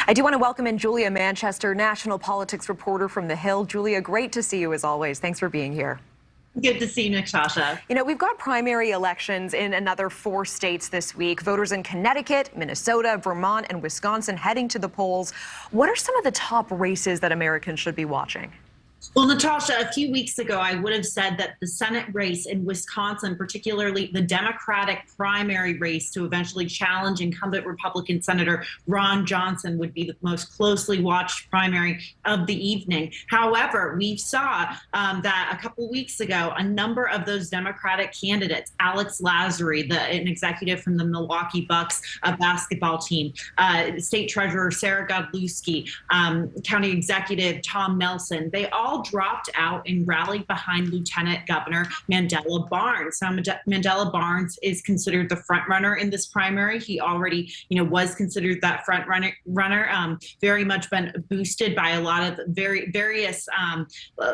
I do want to welcome in Julia Manchester, national politics reporter from The Hill. Julia, great to see you as always. Thanks for being here. Good to see you, Natasha. You know, we've got primary elections in another 4 states this week. Voters in Connecticut, Minnesota, Vermont, and Wisconsin heading to the polls. What are some of the top races that Americans should be watching? Well, Natasha, a few weeks ago, I would have said that the Senate race in Wisconsin, particularly the Democratic primary race to eventually challenge incumbent Republican Senator Ron Johnson, would be the most closely watched primary of the evening. However, we saw that a couple weeks ago, a number of those Democratic candidates, Alex Lazary, an executive from the Milwaukee Bucks basketball team, State Treasurer Sarah Godlewski, County Executive Tom Nelson, they all dropped out and rallied behind Lieutenant Governor Mandela Barnes. Now, Mandela Barnes is considered the front runner in this primary. He already, was considered that front runner. Very much been boosted by a lot of various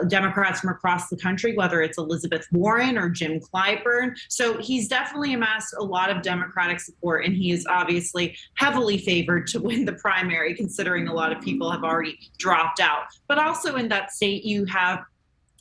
Democrats from across the country, whether it's Elizabeth Warren or Jim Clyburn. So he's definitely amassed a lot of Democratic support, and he is obviously heavily favored to win the primary, considering a lot of people have already dropped out. But also in that state, you have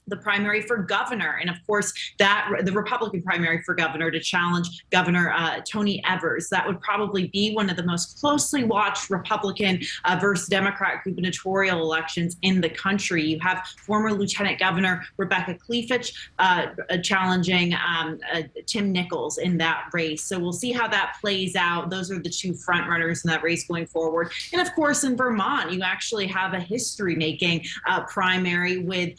the primary for governor, and of course the Republican primary for governor to challenge Governor Tony Evers. That would probably be one of the most closely watched Republican versus Democrat gubernatorial elections in the country. You have former Lieutenant Governor Rebecca Kleefich challenging Tim Nichols in that race. So we'll see how that plays out. Those are the two front runners in that race going forward. And of course, in Vermont, you actually have a history-making primary with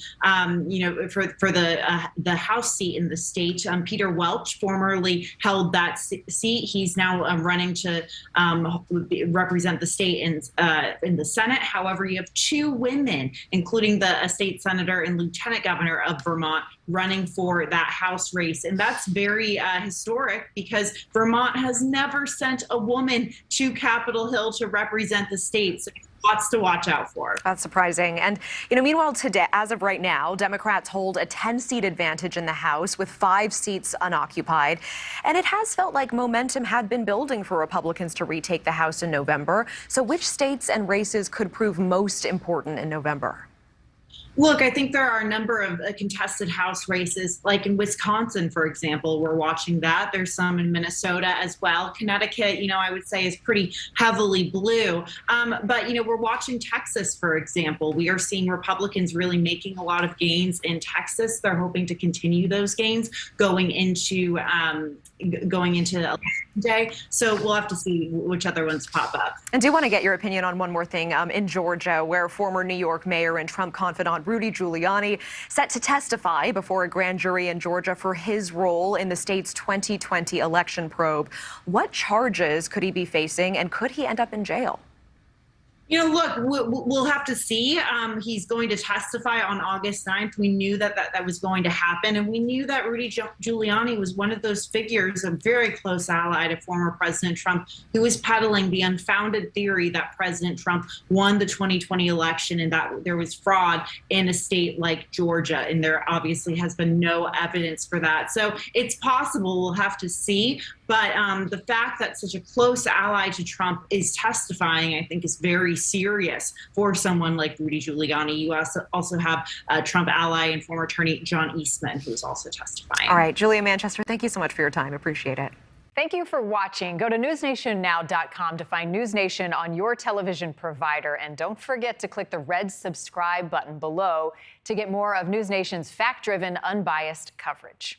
for the House seat in the state. Peter Welch formerly held that seat. He's now running to represent the state in the Senate. However, you have 2 women, including a state senator and lieutenant governor of Vermont, running for that House race. And that's very historic, because Vermont has never sent a woman to Capitol Hill to represent the state. So lots to watch out for. That's surprising. And, meanwhile, today, as of right now, Democrats hold a 10-seat advantage in the House with 5 seats unoccupied. And it has felt like momentum had been building for Republicans to retake the House in November. So which states and races could prove most important in November? Look, I think there are a number of contested House races, like in Wisconsin, for example. We're watching that. There's some in Minnesota as well. Connecticut, I would say is pretty heavily blue. But, we're watching Texas, for example. We are seeing Republicans really making a lot of gains in Texas. They're hoping to continue those gains going into election day. So we'll have to see which other ones pop up. And do want to get your opinion on one more thing in Georgia, where former New York mayor and Trump confidant Rudy Giuliani set to testify before a grand jury in Georgia for his role in the state's 2020 election probe. What charges could he be facing, and could he end up in jail? Look, we'll have to see. He's going to testify on August 9th. We knew that was going to happen. And we knew that Rudy Giuliani was one of those figures, a very close ally to former President Trump, who was peddling the unfounded theory that President Trump won the 2020 election and that there was fraud in a state like Georgia. And there obviously has been no evidence for that. So it's possible. We'll have to see. But the fact that such a close ally to Trump is testifying, I think, is very serious for someone like Rudy Giuliani. You also have Trump ally and former attorney John Eastman, who is also testifying. All right, Julia Manchester, thank you so much for your time. Appreciate it. Thank you for watching. Go to newsnationnow.com to find News Nation on your television provider. And don't forget to click the red subscribe button below to get more of News Nation's fact-driven, unbiased coverage.